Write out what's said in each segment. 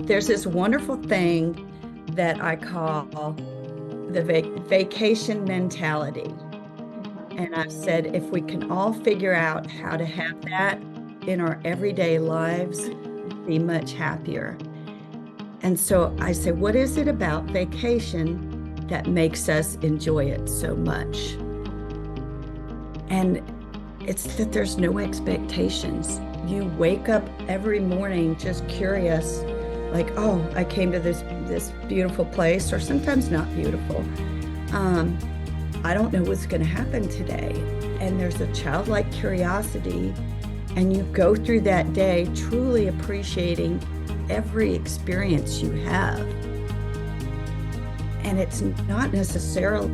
there's this wonderful thing that I call the vacation mentality. And I've said if we can all figure out how to have that in our everyday lives, we'd be much happier. And so I say, what is it about vacation that makes us enjoy it so much? And it's that there's no expectations. You wake up every morning just curious, like, oh, I came to this beautiful place, or sometimes not beautiful. I don't know what's going to happen today. And there's a childlike curiosity, and you go through that day truly appreciating every experience you have. And it's not necessarily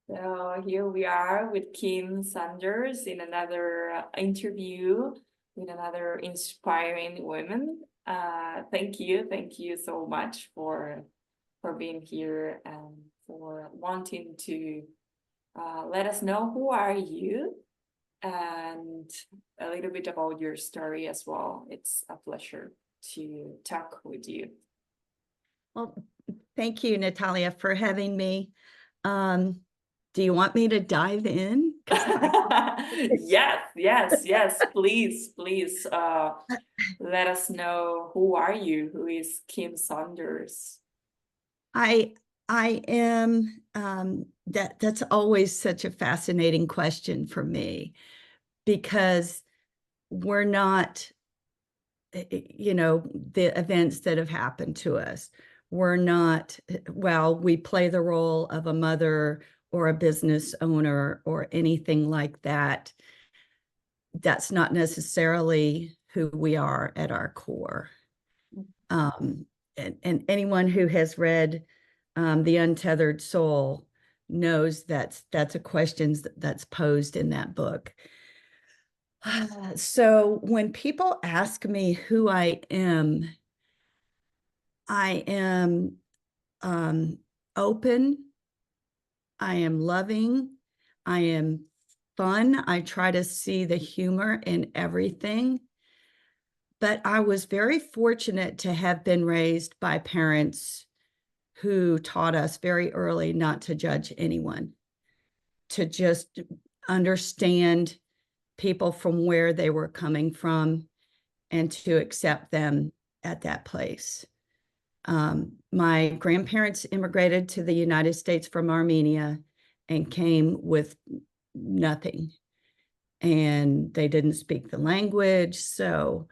So here we are with Kim Sanders in another interview with another inspiring woman. Thank you so much for being here and for wanting to let us know who are you and a little bit about your story as well. It's a pleasure to talk with you. well, thank you, Natalia, for having me. Do you want me to dive in? Yes, please. Let us know, who are you? Who is Kim Saunders? I I am that's always such a fascinating question for me, because we're not, the events that have happened to us. We're not, well, we play the role of a mother or a business owner or anything like that. That's not necessarily who we are at our core. And anyone who has read The Untethered Soul knows that's a question that's posed in that book. So when people ask me who I am open, I am loving, I am fun. I try to see the humor in everything. But I was very fortunate to have been raised by parents who taught us very early not to judge anyone, to just understand people from where they were coming from and to accept them at that place. My grandparents immigrated to the United States from Armenia and came with nothing, and they didn't speak the language. So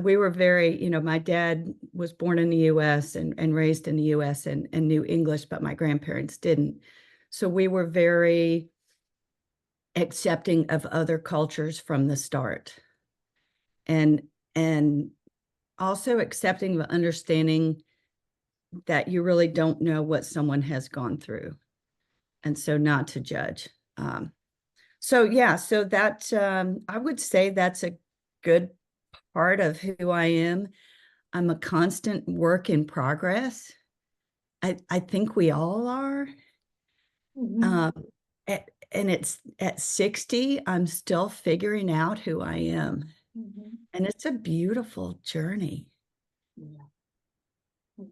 we were very, my dad was born in the US and raised in the US and knew English, but my grandparents didn't. So we were very accepting of other cultures from the start. And also accepting the understanding that you really don't know what someone has gone through. And so not to judge. So that I would say that's a good part of who I am. I'm a constant work in progress. I think we all are. Mhm. And it's at 60, I'm still figuring out who I am. Mhm. And it's a beautiful journey. Yeah. Yeah.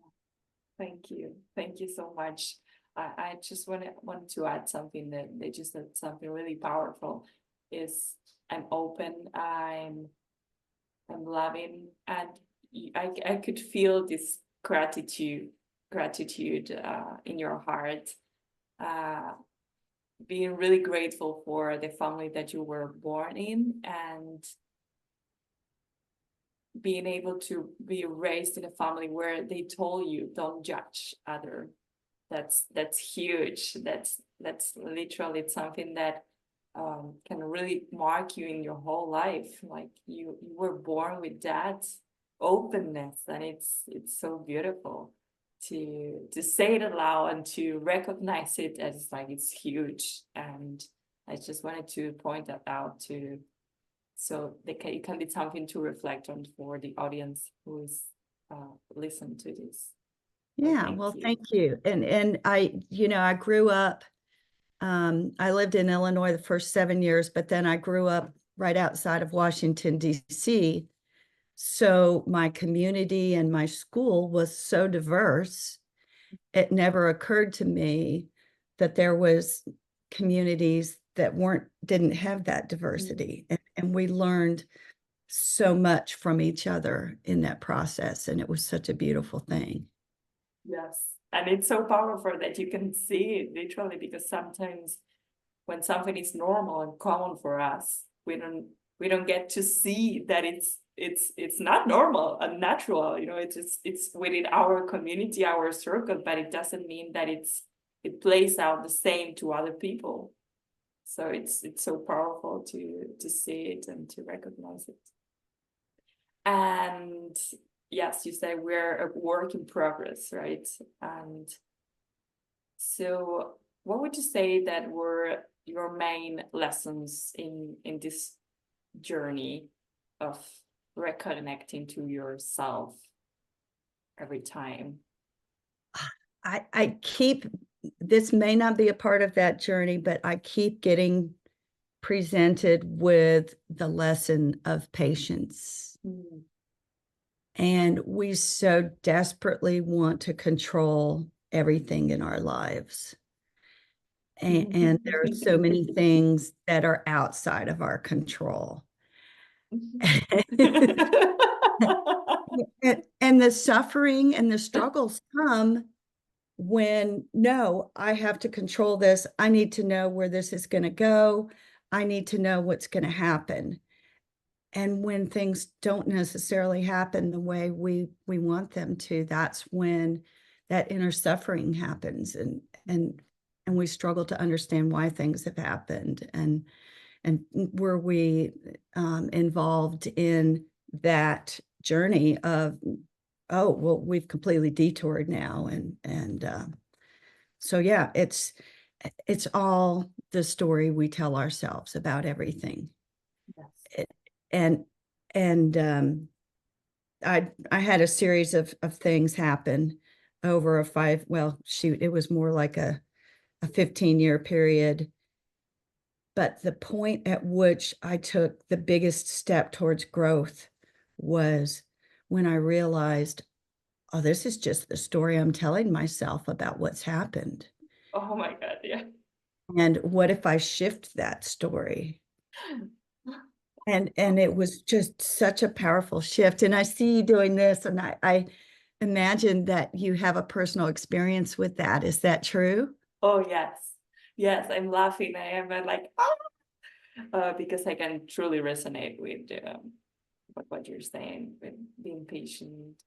Thank you so much. I just want to add something that they just said something really powerful. Is I'm open, I'm loving, and I could feel this gratitude in your heart, uh, being really grateful for the family that you were born in, and being able to be raised in a family where they told you don't judge other. That's huge. That's literally something that can really mark you in your whole life. Like you were born with that openness, and it's so beautiful to say it aloud and to recognize it as like it's huge. And I just wanted to point that out to, so it can be something to reflect on for the audience who is listen to this. Yeah, Thank well, you. thank you. And I, I grew up, I lived in Illinois the first 7 years, but then I grew up right outside of Washington, D.C. So my community and my school was so diverse, it never occurred to me that there was communities that didn't have that diversity. And we learned so much from each other in that process. And it was such a beautiful thing. Yes. And it's so powerful that you can see it literally, because sometimes when something is normal and common for us, we don't get to see that it's not normal and natural. It's within our community, our circle, but it doesn't mean that it plays out the same to other people. So it's so powerful to see it and to recognize it. And yes, you say we're a work in progress, right? And so what would you say that were your main lessons in this journey of reconnecting to yourself every time? I keep, this may not be a part of that journey, but I keep getting presented with the lesson of patience. Mm. And we so desperately want to control everything in our lives. And there are so many things that are outside of our control. And the suffering and the struggles come when, no, I have to control this. I need to know where this is going to go. I need to know what's going to happen. And when things don't necessarily happen the way we want them to, that's when that inner suffering happens, and we struggle to understand why things have happened, and were we involved in that journey of, oh, well, we've completely detoured now, and so yeah, it's all the story we tell ourselves about everything. Yes. And I had a series of things happen over it was more like a 15-year period. But the point at which I took the biggest step towards growth was when I realized, oh, this is just the story I'm telling myself about what's happened. Oh my God, yeah. And what if I shift that story? And it was just such a powerful shift. And I see you doing this, and I imagine that you have a personal experience with that. Is that true? Oh yes. Yes, I'm laughing. I am like, because I can truly resonate with what you're saying, with being patient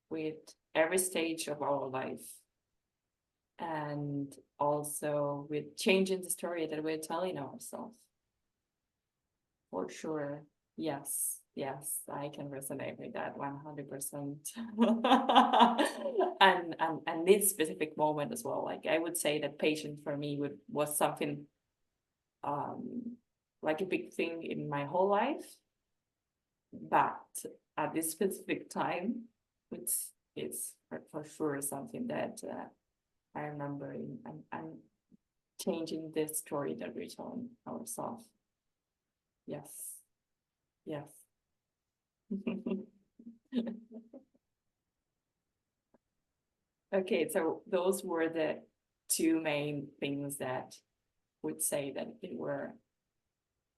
with every stage of our life, and also with changing the story that we're telling ourselves. For sure. Yes. Yes, I can resonate with that 100%. And this specific moment as well. Like I would say that patience for me was something like a big thing in my whole life. But at this specific time, it's for sure something that I remember and changing this story that we're telling ourselves. Yes. Yes. Okay, so those were the two main things that would say that they were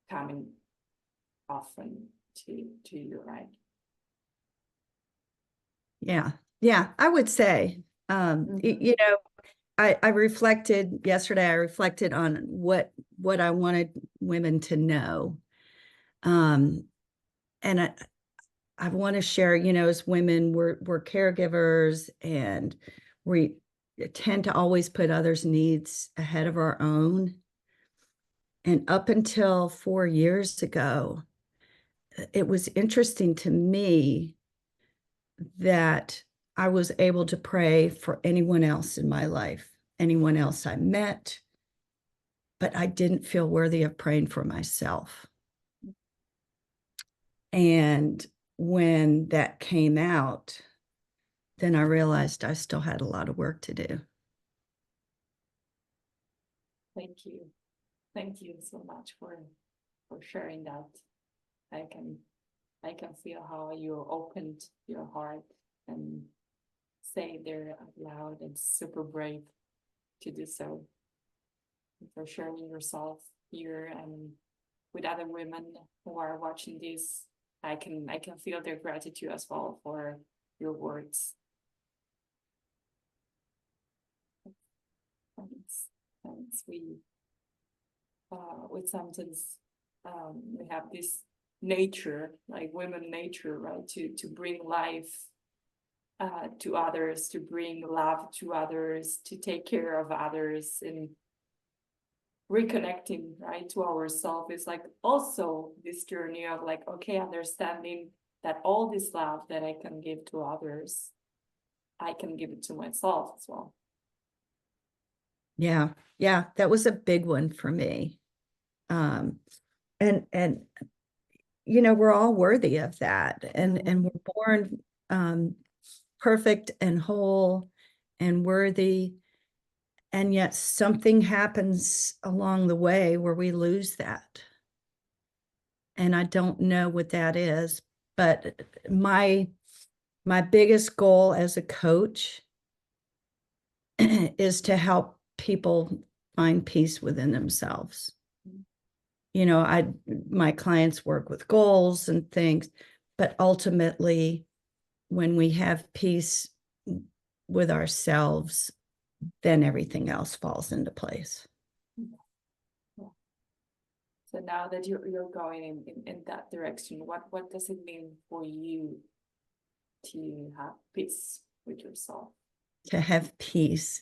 coming often to you, right? Yeah. Yeah, I would say, I reflected yesterday, I reflected on what I wanted women to know. And I want to share, as women, we're caregivers, and we tend to always put others' needs ahead of our own. And up until 4 years ago, it was interesting to me that I was able to pray for anyone else in my life, anyone else I met, but I didn't feel worthy of praying for myself. And when that came out, then I realized I still had a lot of work to do. Thank you. Thank you so much for sharing that. I can feel how you opened your heart and say there out loud. It's super brave to do so. And for sharing yourself here and with other women who are watching this, I can feel their gratitude as well for your words. Thanks. With sometimes we have this nature, like women nature, right? To bring life to others, to bring love to others, to take care of others, and reconnecting, right, to ourselves is like also this journey of like, okay, understanding that all this love that I can give to others, I can give it to myself as well. Yeah, that was a big one for me. And you know, we're all worthy of that, and we're born perfect and whole and worthy, and yet something happens along the way where we lose that. And I don't know what that is, but my biggest goal as a coach is to help people find peace within themselves. You know, my clients work with goals and things, but ultimately, when we have peace with ourselves, then everything else falls into place. Yeah. So now that you're going in that direction, what does it mean for you to have peace with yourself? To have peace.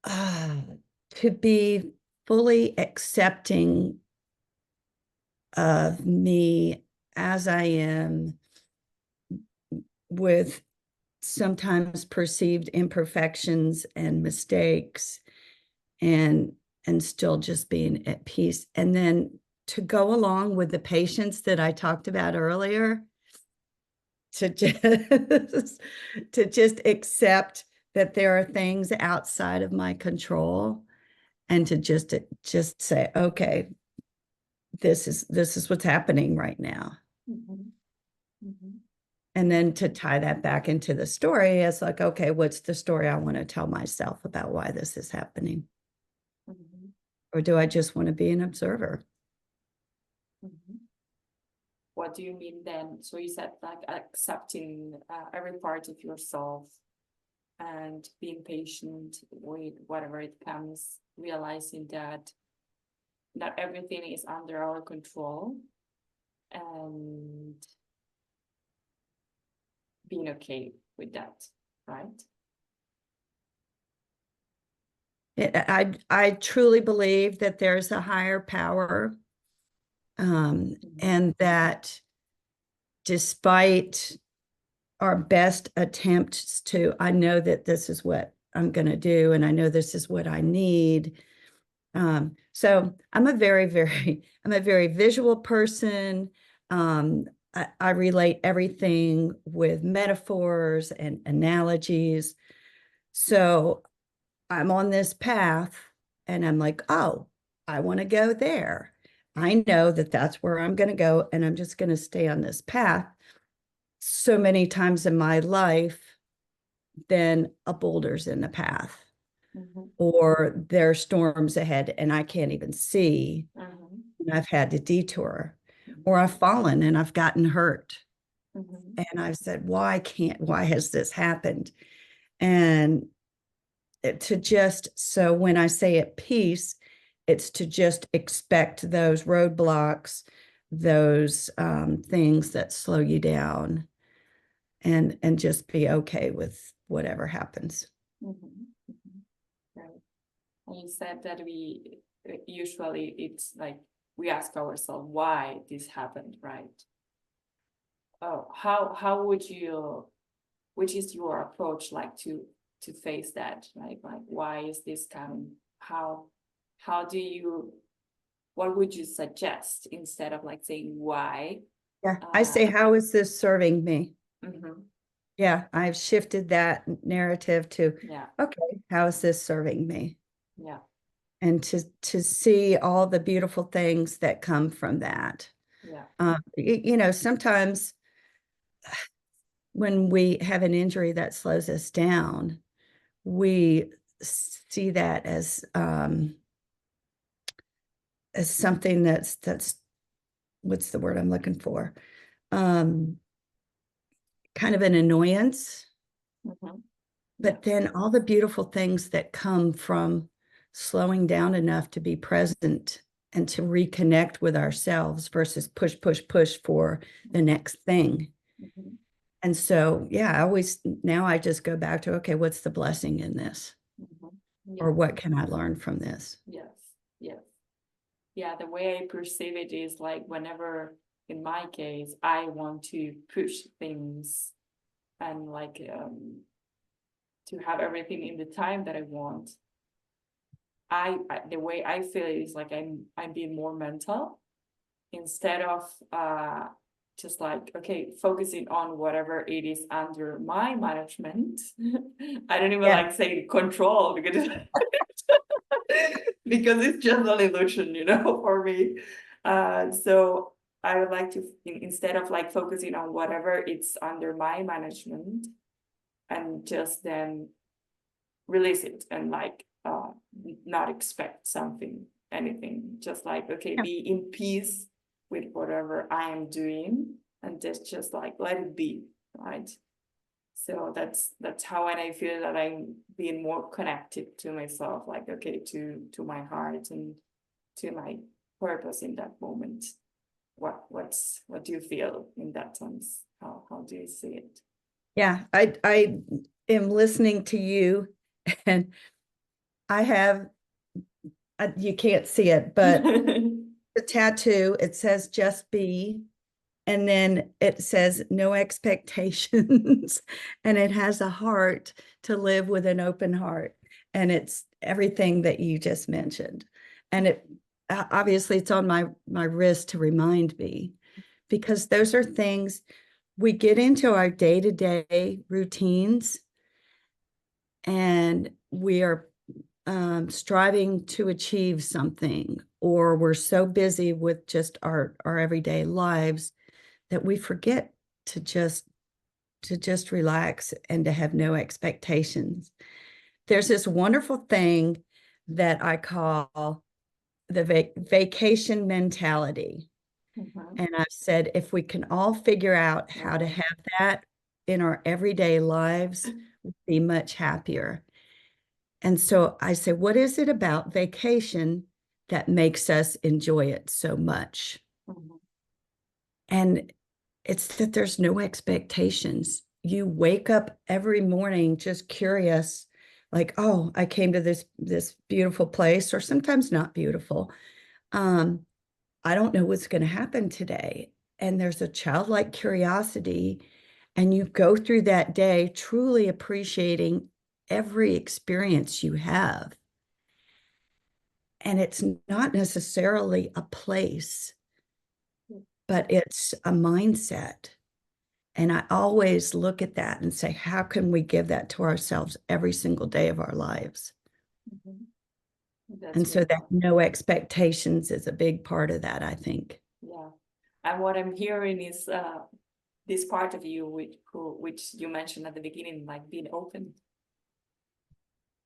To be fully accepting of me as I am, with sometimes perceived imperfections and mistakes, and still just being at peace. And then to go along with the patience that I talked about earlier, to just accept that there are things outside of my control, and to just say, okay, this is what's happening right now. And then to tie that back into the story, it's like, okay, what's the story I want to tell myself about why this is happening? Or do I just want to be an observer? What do you mean then? So you said like accepting every part of yourself and being patient with whatever it comes, realizing that not everything is under our control, and being okay with that, right? I truly believe that there's a higher power, and that despite our best attempts to, I know that this is what I'm going to do, and I know this is what I need. So I'm a very visual person. I relate everything with metaphors and analogies. So I'm on this path and I'm like, oh, I want to go there. I know that that's where I'm going to go, and I'm just going to stay on this path. So many times in my life, then a boulder's in the path, or there are storms ahead and I can't even see. And I've had to detour, or I've fallen and I've gotten hurt. And I've said, why has this happened? And so when I say at peace, it's to just expect those roadblocks, those things that slow you down, and just be okay with whatever happens. Right. And you said that we usually, it's like we ask ourselves why this happened, right? Oh, how would you, which is your approach like to face that, right? Like why is this coming? How do you, what would you suggest instead of like saying why? Yeah, I say, how is this serving me? Yeah, I've shifted that narrative to, Yeah. okay, how is this serving me? Yeah. And to see all the beautiful things that come from that. Yeah. You know, sometimes when we have an injury that slows us down, we see that as something that's what's the word I'm looking for? Um, kind of an annoyance. Yeah. But then all the beautiful things that come from slowing down enough to be present and to reconnect with ourselves versus push, push, push for the next thing. And so, yeah, now I just go back to, okay, what's the blessing in this? Yeah. Or what can I learn from this? Yes. Yes. Yeah. The way I perceive it is like whenever, in my case, I want to push things and like to have everything in the time that I want. The way I feel it is like I'm being more mental instead of just like, okay, focusing on whatever it is under my management. I don't even Yeah. like saying control because because it's just an illusion, for me. So I would like to, instead of like focusing on whatever it's under my management, and just then release it and like not expect anything, just like, okay, be in peace with whatever I am doing and just like let it be, right? So that's how, when I feel that I'm being more connected to myself, like, okay, to my heart and to my purpose in that moment. What do you feel in that sense? How do you see it? Yeah, I am listening to you, and I have, you can't see it, but the tattoo, it says just be, and then it says no expectations, and it has a heart to live with an open heart. And it's everything that you just mentioned. And it obviously it's on my wrist to remind me, because those are things we get into our day-to-day routines, and we are striving to achieve something, or we're so busy with just our everyday lives that we forget to just relax and to have no expectations. There's this wonderful thing that I call the vacation mentality. And I've said, if we can all figure out how to have that in our everyday lives, we'll be much happier. And so I say, what is it about vacation that makes us enjoy it so much? And it's that there's no expectations. You wake up every morning just curious, like, oh, I came to this beautiful place, or sometimes not beautiful. I don't know what's going to happen today. And there's a childlike curiosity, and you go through that day truly appreciating every experience you have. And it's not necessarily a place, but it's a mindset. And I always look at that and say, how can we give that to ourselves every single day of our lives? And so that no expectations is a big part of that, I think. Yeah. And what I'm hearing is this part of you which you mentioned at the beginning, like being open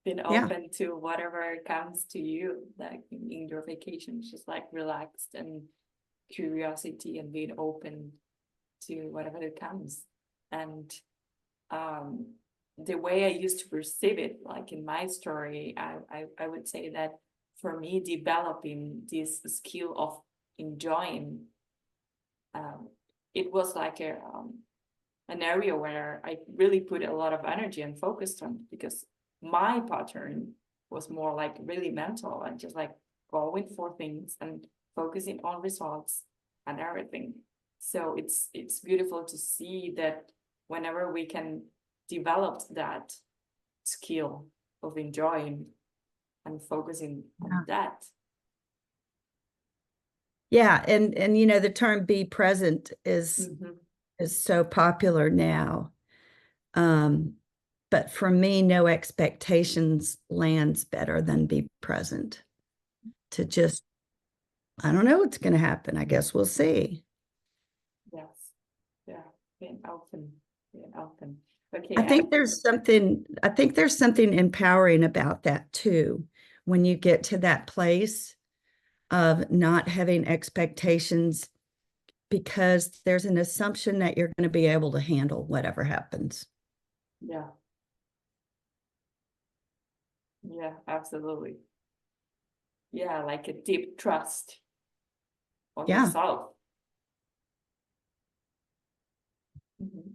to whatever comes to you, like in your vacation, just like relaxed and curiosity and being open to whatever that comes. And the way I used to perceive it, like in my story, I would say that for me, developing this skill of enjoying, it was like an area where I really put a lot of energy and focused on, because my pattern was more like really mental and just like going for things and focusing on results and everything. So it's beautiful to see that whenever we can develop that skill of enjoying and focusing on that. Yeah, and you know, the term be present is is so popular now. But for me, no expectations lands better than be present. To just, I don't know what's going to happen. I guess we'll see. Yes. Yeah. Being open. Being open. I Okay. think there's something empowering about that too. When you get to that place of not having expectations, because there's an assumption that you're going to be able to handle whatever happens. Yeah. Yeah, absolutely. Yeah, like a deep trust on Yeah. yourself. Mhm.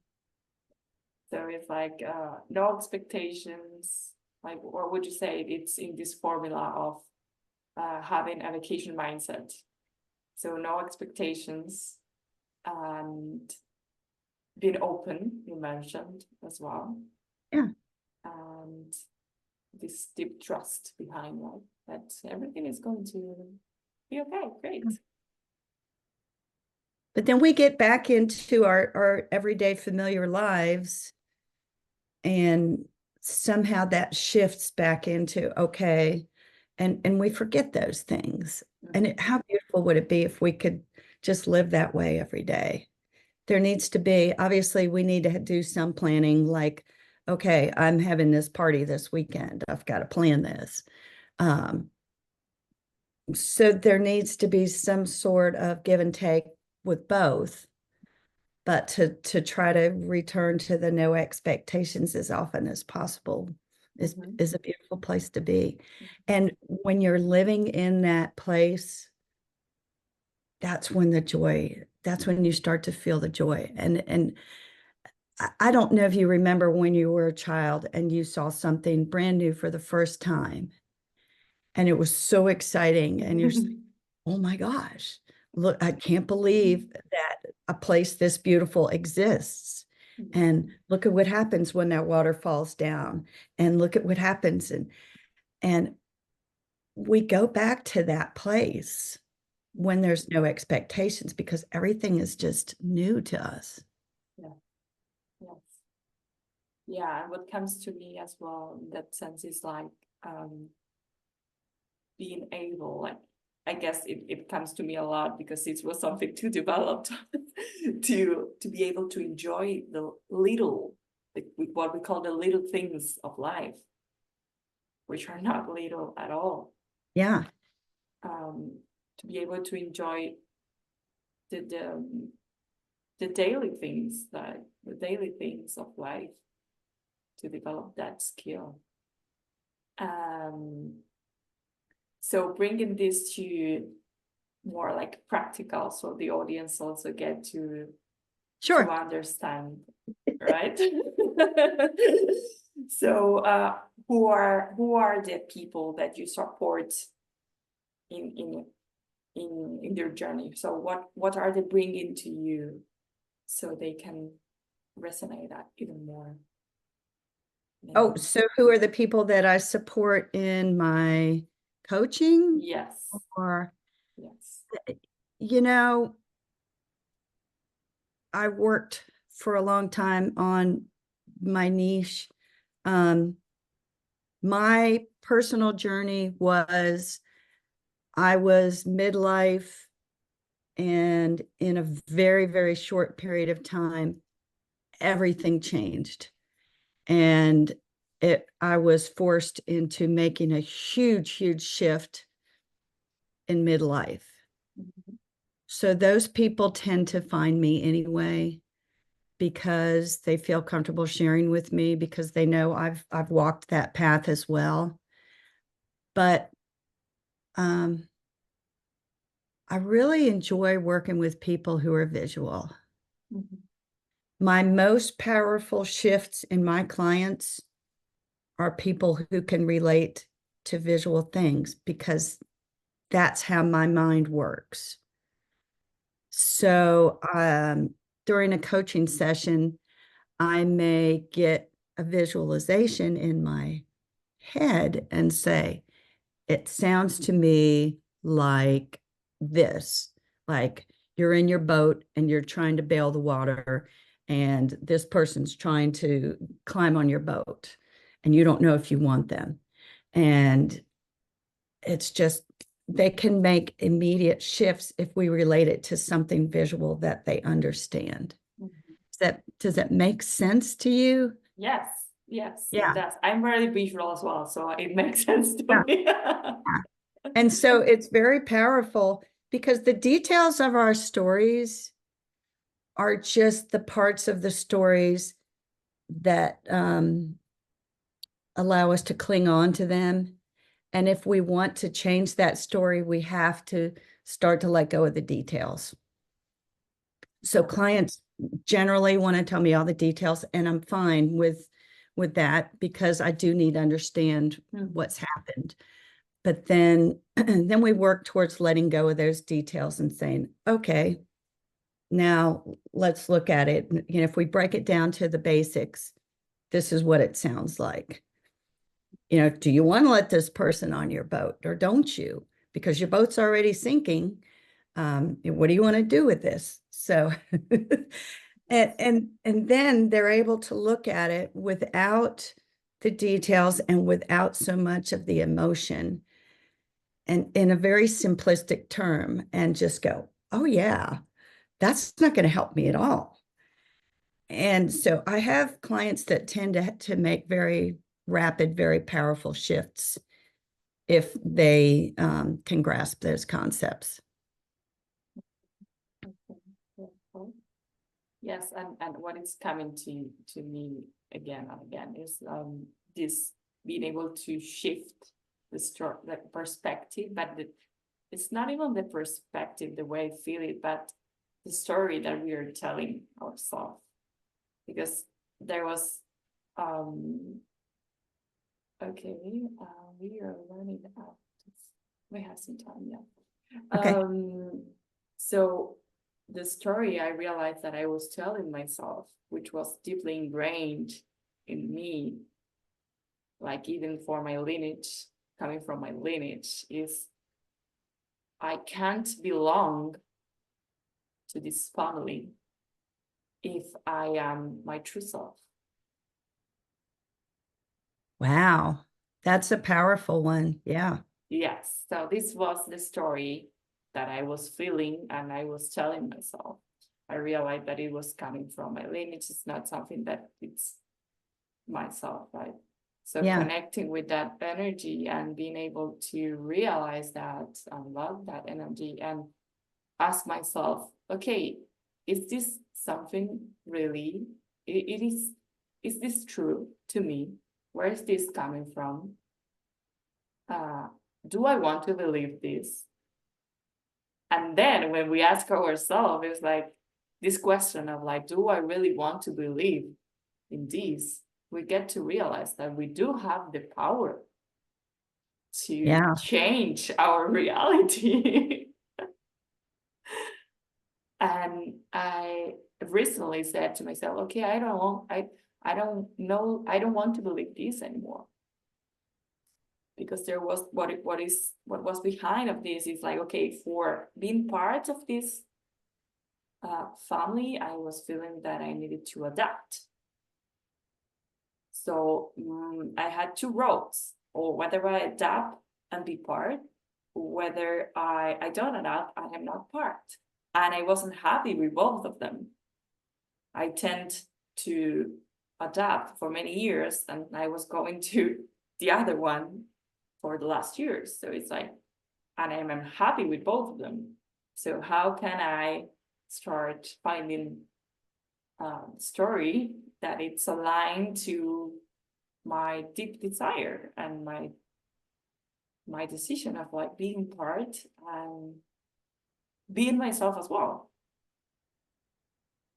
So it's like no expectations, like, or would you say it's in this formula of having a vacation mindset? So no expectations and being open, you mentioned as well. Yeah. And this deep trust behind that everything is going to be okay. Great. But then we get back into our everyday familiar lives, and somehow that shifts back into okay, and we forget those things. And how beautiful would it be if we could just live that way every day? There needs to be, obviously, we need to do some planning, like, okay, I'm having this party this weekend. I've got to plan this. So there needs to be some sort of give and take with both, but to try to return to the no expectations as often as possible is a beautiful place to be. And when you're living in that place, that's when you start to feel the joy. And I don't know if you remember when you were a child and you saw something brand new for the first time, and it was so exciting, and you're like, oh my gosh, look, I can't believe that a place this beautiful exists. And look at what happens when that water falls down, and look at what happens. And we go back to that place when there's no expectations, because everything is just new to us. Yeah. Yes. Yeah. And what comes to me as well in that sense is like being able, like, I guess it comes to me a lot because it was something to develop to be able to enjoy the little, like what we call the little things of life, which are not little at all. Yeah. To be able to enjoy the the daily things, like the daily things of life, to develop that skill. So bringing this to more like practical, so the audience also get to understand, right? So who are the people that you support in their journey? So what are they bringing to you so they can resonate that even more? Oh, so who are the people that I support in my coaching? Yes. Or, Yes. you know, I worked for a long time on my niche. My personal journey was, I was midlife, and in a very, very short period of time, everything changed. And I was forced into making a huge, huge shift in midlife. So those people tend to find me anyway, because they feel comfortable sharing with me, because they know I've walked that path as well. But I really enjoy working with people who are visual. My most powerful shifts in my clients are people who can relate to visual things, because that's how my mind works. So during a coaching session, I may get a visualization in my head and say, it sounds to me like this, like you're in your boat and you're trying to bail the water, and this person's trying to climb on your boat, and you don't know if you want them. And it's just, they can make immediate shifts if we relate it to something visual that they understand. Does that make sense to you? Yes, yes, Yeah. it does. I'm very visual as well, so it makes sense to Yeah. me. And so it's very powerful because the details of our stories are just the parts of the stories that allow us to cling on to them. And if we want to change that story, we have to start to let go of the details. So clients generally want to tell me all the details, and I'm fine with that because I do need to understand what's happened. But then then we work towards letting go of those details and saying, okay, now let's look at it. You know, if we break it down to the basics, this is what it sounds like. You know, do you want to let this person on your boat or don't you? Because your boat's already sinking. What do you want to do with this? So, and then they're able to look at it without the details and without so much of the emotion, and in a very simplistic term, and just go, oh yeah, that's not going to help me at all. And so I have clients that tend to make very rapid, very powerful shifts if they can grasp those concepts. Yes, and what is coming to me again and again is this being able to shift the perspective, but it's not even the perspective, the way I feel it, but the story that we are telling ourselves. Because there was okay, we are running out. We have some time, yeah. Okay. So the story I realized that I was telling myself, which was deeply ingrained in me, like even for my lineage, coming from my lineage, is I can't belong to this family if I am my true self. Wow. That's a powerful one. Yeah. Yes. So this was the story that I was feeling and I was telling myself. I realized that it was coming from my lineage. It's not something that it's myself, right? So Yeah. connecting with that energy and being able to realize that and love that energy and ask myself, okay, is this something really, is this true to me? Where is this coming from? Do I want to believe this? And then when we ask ourselves, it's like this question of like, do I really want to believe in this? We get to realize that we do have the power to change our reality. And I recently said to myself, okay, I don't want to believe this anymore. Because there was what was behind of this is like, okay, for being part of this family, I was feeling that I needed to adapt. So I had two roads, or whether I adapt and be part, whether I don't adapt, I am not part. And I wasn't happy with both of them. I tend to adapt for many years, and I was going to the other one for the last years. So it's like, and I'm happy with both of them. So how can I start finding a story that it's aligned to my deep desire and my decision of like being part and being myself as well.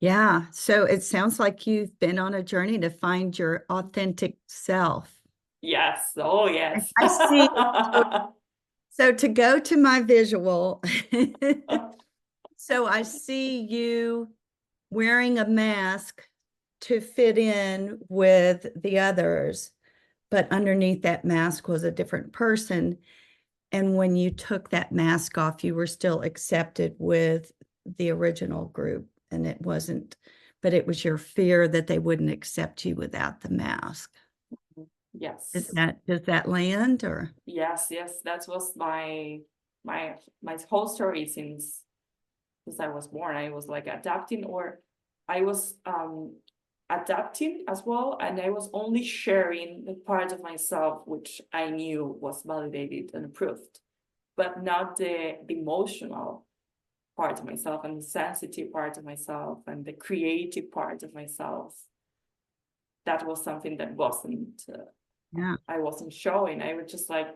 Yeah. So it sounds like you've been on a journey to find your authentic self. Yes. Oh, yes. I see. So to go to my visual, so I see you wearing a mask to fit in with the others, but underneath that mask was a different person. And when you took that mask off, you were still accepted with the original group, and it wasn't, but it was your fear that they wouldn't accept you without the mask. Yes. Does that land, or? Yes, that was my whole story since I was born. I was like adapting, or I was adapting as well, and I was only sharing the part of myself which I knew was validated and approved, but not the emotional part of myself and the sensitive part of myself and the creative part of myself. That was something that wasn't Yeah. I wasn't showing. I was just like,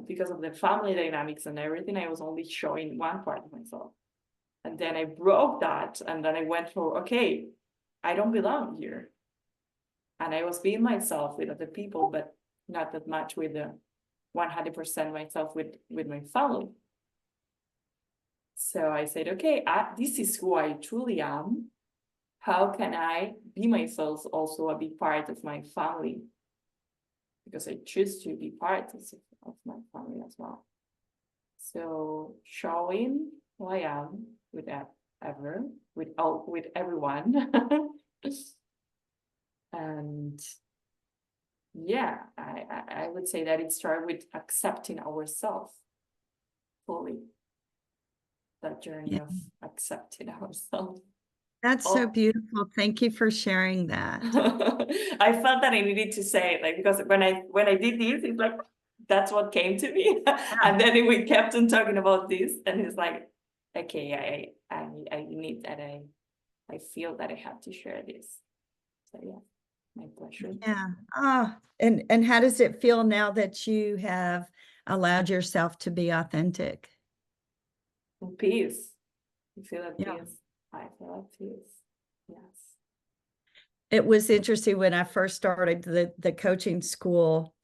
because of the family dynamics and everything, I was only showing one part of myself. And then I broke that, and then I went for, okay, I don't belong here. And I was being myself with other people, but not that much with the 100% myself with my family. So I said, okay, this is who I truly am. How can I be myself, also a big part of my family? Because I choose to be part of my family as well. So showing who I am with everyone. And yeah, I would say that it started with accepting ourselves fully. That journey Yeah. of accepting ourselves. That's so Oh, beautiful. Thank you for sharing that. I felt that I needed to say it, like, because when I did this, it's like that's what came to me. And then we kept on talking about this, and it's like, okay, I need that. I feel that I have to share this. So yeah, my pleasure. Yeah. And how does it feel now that you have allowed yourself to be authentic? Peace. You feel at Yeah. peace. I feel at peace. Yes. It was interesting when I first started the coaching school,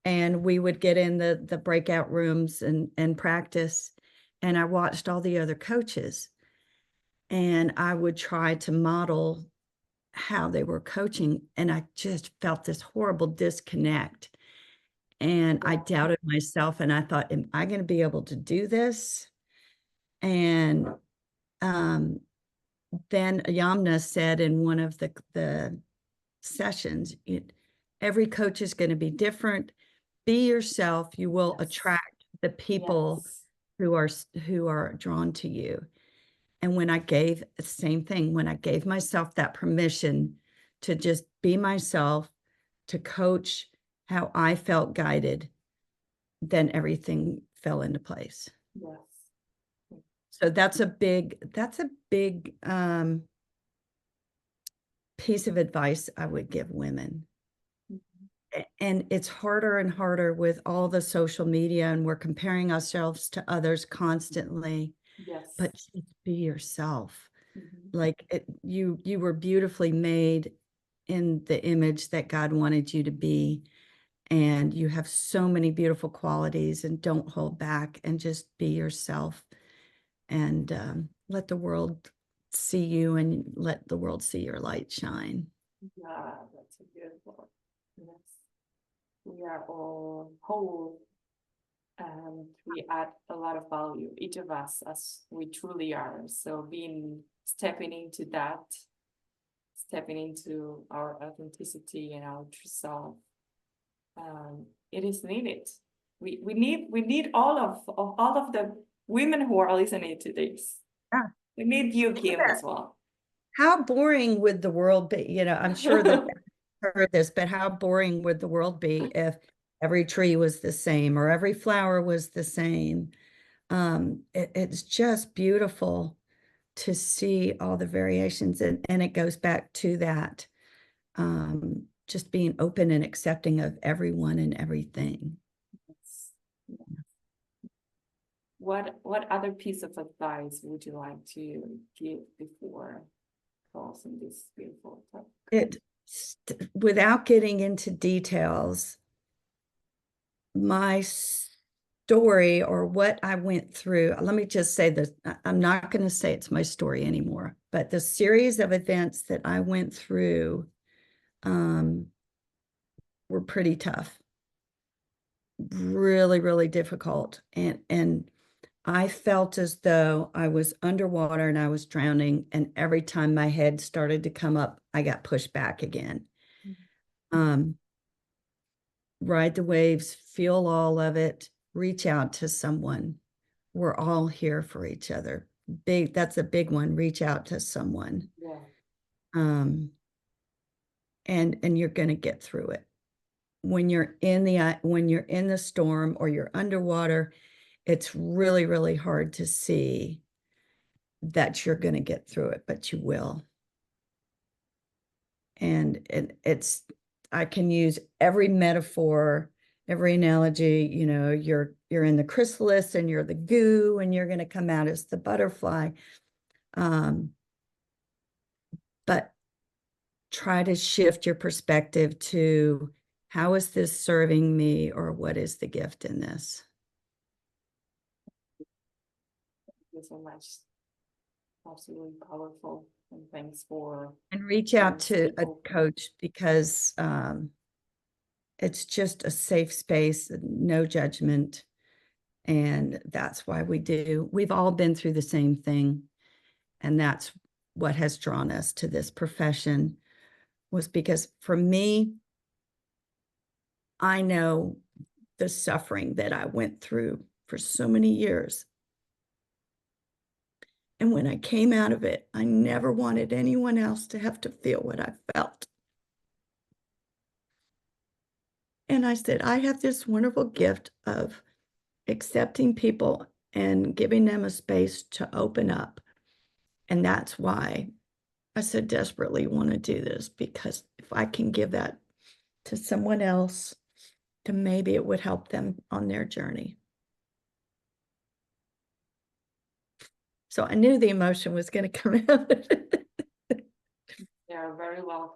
and we would get in the breakout rooms and practice, and I watched all the other coaches, and I would try to model how they were coaching, and I just felt this horrible disconnect, and I doubted myself, and I thought, am I going to be able to do this? And then Yamna said in one of the sessions, every coach is going to be different. Be yourself. You will Yes. attract the people Yes. who are drawn to you. And when I gave the same thing, when I gave myself that permission to just be myself, to coach how I felt guided, then everything fell into place. Yes. So that's a big piece of advice I would give women. And it's harder and harder with all the social media, and we're comparing ourselves to others constantly. Yes. But just be yourself. Mhm. Like you were beautifully made in the image that God wanted you to be, and you have so many beautiful qualities, and don't hold back, and just be yourself, and let the world see you, and let the world see your light shine. Yeah, that's a beautiful. Yes. We are all whole, and we add a lot of value, each of us, as we truly are. So stepping into that, stepping into our authenticity and our true self, it is needed. We need all of the women who are listening to this. Yeah. We need you, Kim, as well. How boring would the world be? I'm sure that heard this, but how boring would the world be if every tree was the same or every flower was the same? It's just beautiful to see all the variations, and it goes back to that, just being open and accepting of everyone and everything. What other piece of advice would you like to give before closing this beautiful topic? Without getting into details, my story, or what I went through, let me just say this. I'm not going to say it's my story anymore, but the series of events that I went through were pretty tough, really, really difficult. And I felt as though I was underwater and I was drowning, and every time my head started to come up, I got pushed back again. Ride the waves, feel all of it, reach out to someone. We're all here for each other. That's a big one. Reach out to someone. Yeah. And you're going to get through it. When you're in the storm or you're underwater, it's really, really hard to see that you're going to get through it, but you will. And I can use every metaphor, every analogy. You're in the chrysalis and you're the goo, and you're going to come out as the butterfly. But try to shift your perspective to, how is this serving me, or what is the gift in this? Thank you so much. Absolutely powerful. And thanks for And reach out to a people. coach, because it's just a safe space, no judgment. And that's why we've all been through the same thing. And that's what has drawn us to this profession, was because for me, I know the suffering that I went through for so many years. And when I came out of it, I never wanted anyone else to have to feel what I felt. And I said, I have this wonderful gift of accepting people and giving them a space to open up. And that's why I so desperately want to do this, because if I can give that to someone else, then maybe it would help them on their journey. So I knew the emotion was going to come out. They are very welcome.